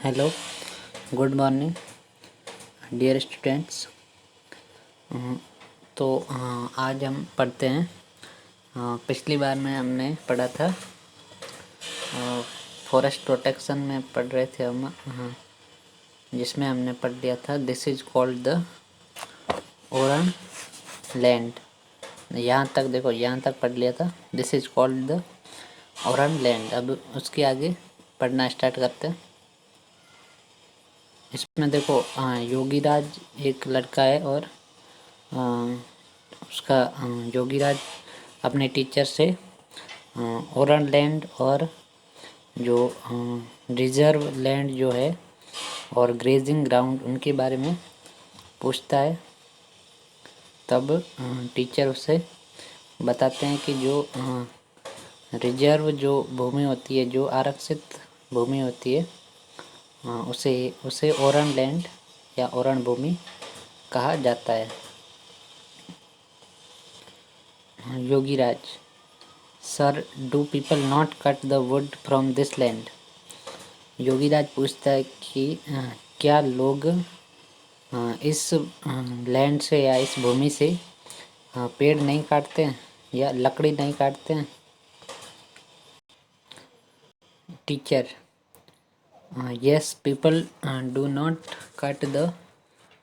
Hello, good morning dear students. तो आज हम पढ़ते हैं। पिछली बार में हमने पढ़ा था फॉरेस्ट प्रोटेक्शन में पढ़ रहे थे हम, जिसमें हमने पढ़ लिया था this is called the Oran land. यहाँ तक देखो, यहाँ तक पढ़ लिया था this is called the Oran land. अब उसके आगे पढ़ना स्टार्ट करते हैं। इसमें देखो योगीराज एक लड़का है और उसका योगीराज अपने टीचर से ओरन लैंड और जो रिजर्व लैंड जो है और ग्रेजिंग ग्राउंड उनके बारे में पूछता है। तब टीचर उसे बताते हैं कि जो रिजर्व जो भूमि होती है, जो आरक्षित भूमि होती है, उसे उसे ओरन लैंड या ओरन भूमि कहा जाता है। Yogiraj: sir, do people not cut the wood from this land? Yogiraj पूछता है कि क्या लोग इस लैंड से या इस भूमि से पेड़ नहीं काटते हैं या लकड़ी नहीं काटते हैं? Teacher: yes, people do not cut the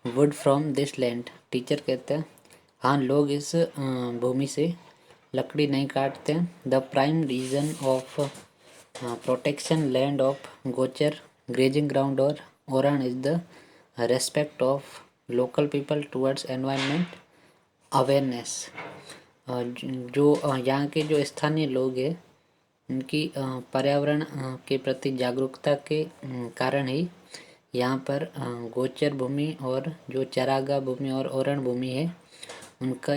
wood from this land. Teacher कहते हैं हाँ, लोग इस भूमि से लकड़ी नहीं काटते हैं। The prime reason of protection land of gochar, grazing ground और Oran is the respect of local people towards environment awareness. जो यहाँ के जो स्थानीय लोग हैं उनकी पर्यावरण के प्रति जागरूकता के कारण ही यहाँ पर गोचर भूमि और जो चरागाह भूमि और ओरण भूमि है उनका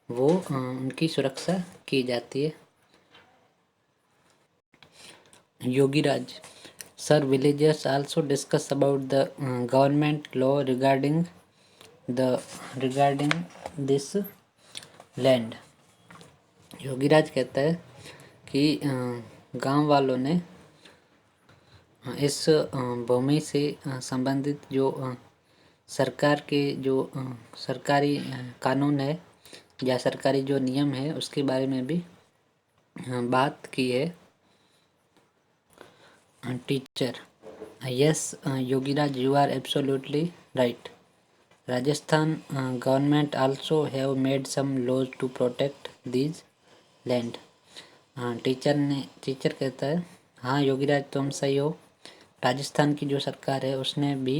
उनकी सुरक्षा की जाती है। Yogiraj: sir, villagers also discuss about the government law regarding this land. Yogiraj कहता है कि गांव वालों ने इस भूमि से संबंधित जो सरकार के जो सरकारी कानून है या सरकारी जो नियम है उसके बारे में भी बात की है। Teacher: yes Yogiraj, you are absolutely right. Rajasthan government also have made some laws to protect these land. Teacher कहता है हाँ योगीराज, तुम सही हो। राजस्थान की जो सरकार है उसने भी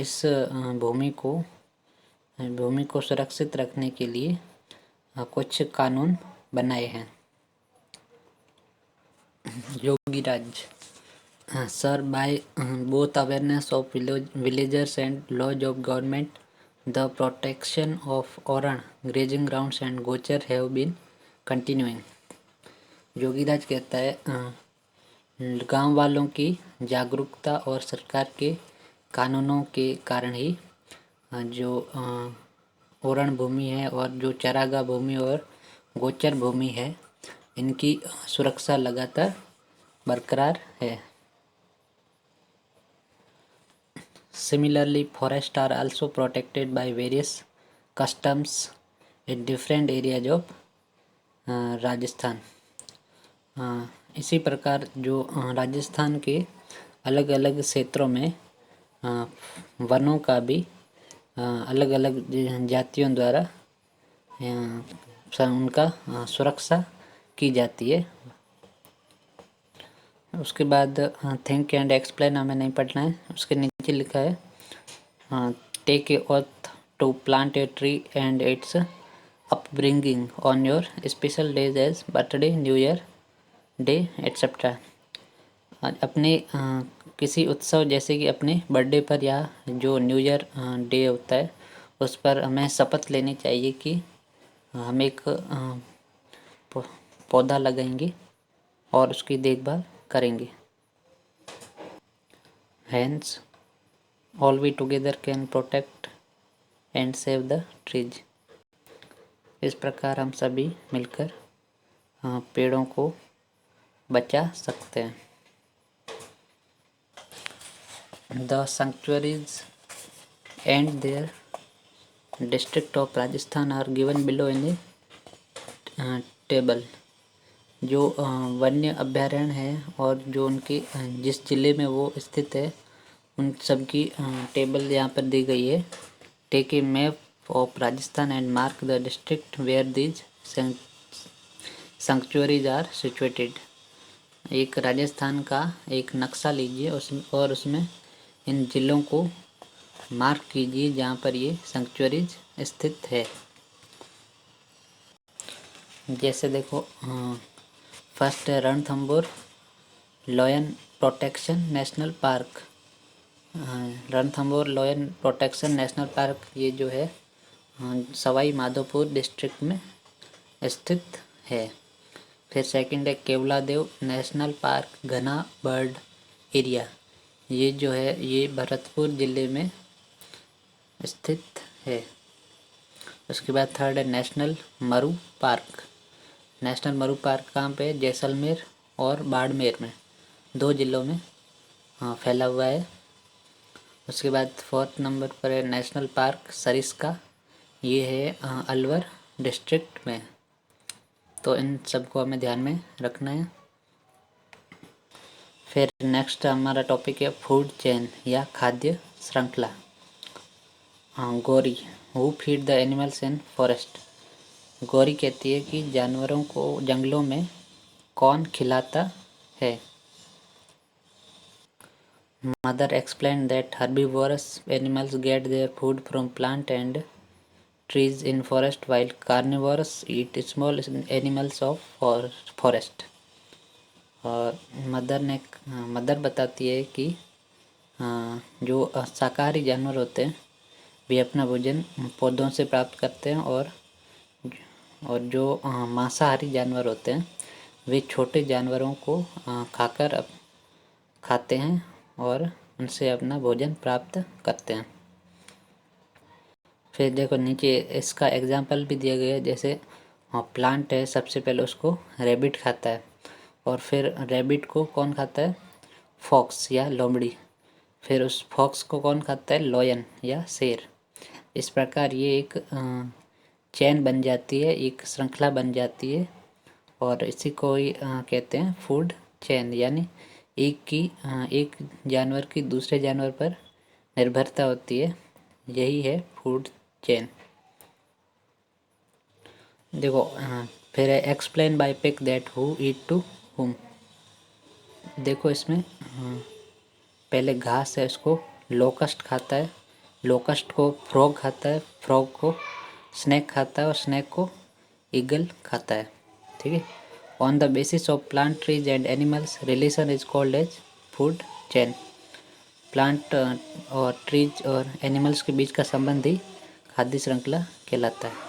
इस भूमि को सुरक्षित रखने के लिए कुछ कानून बनाए हैं। Yogiraj: sir, by both awareness of villagers and laws of government, the protection of Oran, grazing grounds and gochar have been continuing. Yogiraj कहता है गांव वालों की जागरूकता और सरकार के कानूनों के कारण ही जो ओरण भूमि है और जो चरागाह भूमि और गोचर भूमि है इनकी सुरक्षा लगातार बरकरार है। Similarly, forests are also protected by various customs in different areas of Rajasthan. इसी प्रकार जो राजस्थान के अलग अलग क्षेत्रों में वनों का भी अलग अलग जातियों द्वारा उनका सुरक्षा की जाती है। उसके बाद थिंक एंड एक्सप्लेन हमें नहीं पढ़ना है। उसके नीचे लिखा है take a oath to plant a tree and its upbringing on your special days as birthday, new year day etcetera. अपने किसी उत्सव जैसे कि अपने बर्थडे पर या जो न्यू ईयर डे होता है उस पर हमें शपथ लेनी चाहिए कि हम एक पौधा लगाएंगे और उसकी देखभाल करेंगे। Hence, all we together can protect and save the trees. इस प्रकार हम सभी मिलकर पेड़ों को बचा सकते हैं। The sanctuaries and their district of Rajasthan are given below in the table. जो वन्य अभ्यारण्य है और जो उनके जिस जिले में वो स्थित है उन सब की टेबल यहाँ पर दी गई है। Take a map of Rajasthan and mark the district where these sanctuaries are situated. एक राजस्थान का एक नक्शा लीजिए और उसमें इन जिलों को मार्क कीजिए जहाँ पर ये सैंक्चुअरीज स्थित है। जैसे देखो फर्स्ट है Ranthambore lion protection national park. Ranthambore lion protection national park ये जो है सवाई माधोपुर डिस्ट्रिक्ट में स्थित है। फिर सेकंड है केवलादेव नेशनल पार्क घना बर्ड एरिया। ये जो है ये भरतपुर ज़िले में स्थित है। उसके बाद थर्ड है नेशनल मरू पार्क। नेशनल मरू पार्क कहाँ पे है? जैसलमेर और बाड़मेर में, 2 जिलों में फैला हुआ है। उसके बाद फोर्थ नंबर पर है नेशनल पार्क सरिस्का। ये है अलवर डिस्ट्रिक्ट में। तो इन सबको हमें ध्यान में रखना है। फिर नेक्स्ट हमारा टॉपिक है फूड चेन या खाद्य श्रृंखला। Gauri who feed the animals in forest. Gauri कहती है कि जानवरों को जंगलों में कौन खिलाता है। Mother explain that herbivorous animals get their food from plant and trees in forest while carnivorous eat small animals of forest। और मदर बताती है कि जो शाकाहारी जानवर होते हैं वे अपना भोजन पौधों से प्राप्त करते हैं और जो मांसाहारी जानवर होते हैं वे छोटे जानवरों को खाते हैं और उनसे अपना भोजन प्राप्त करते हैं। फिर देखो नीचे इसका एग्जाम्पल भी दिया गया है। जैसे प्लांट है, सबसे पहले उसको रैबिट खाता है और फिर रैबिट को कौन खाता है? फॉक्स या लोमड़ी। फिर उस फॉक्स को कौन खाता है? लॉयन या शेर। इस प्रकार ये एक चेन बन जाती है, एक श्रृंखला बन जाती है और इसी को ही कहते हैं फूड चेन। यानी एक जानवर की दूसरे जानवर पर निर्भरता होती है, यही है फूड चेन। देखो फिर है explain by pig that who eat to whom. देखो इसमें पहले घास है, उसको लोकस्ट खाता है, लोकस्ट को फ्रॉग खाता है, फ्रॉग को स्नैक खाता है और स्नैक को ईगल खाता है। ठीक है। On the basis of plant trees and animals relation is called as food chain. Plant और ट्रीज और एनिमल्स के बीच का संबंध ही खाद्य श्रृंखला कहलाता है।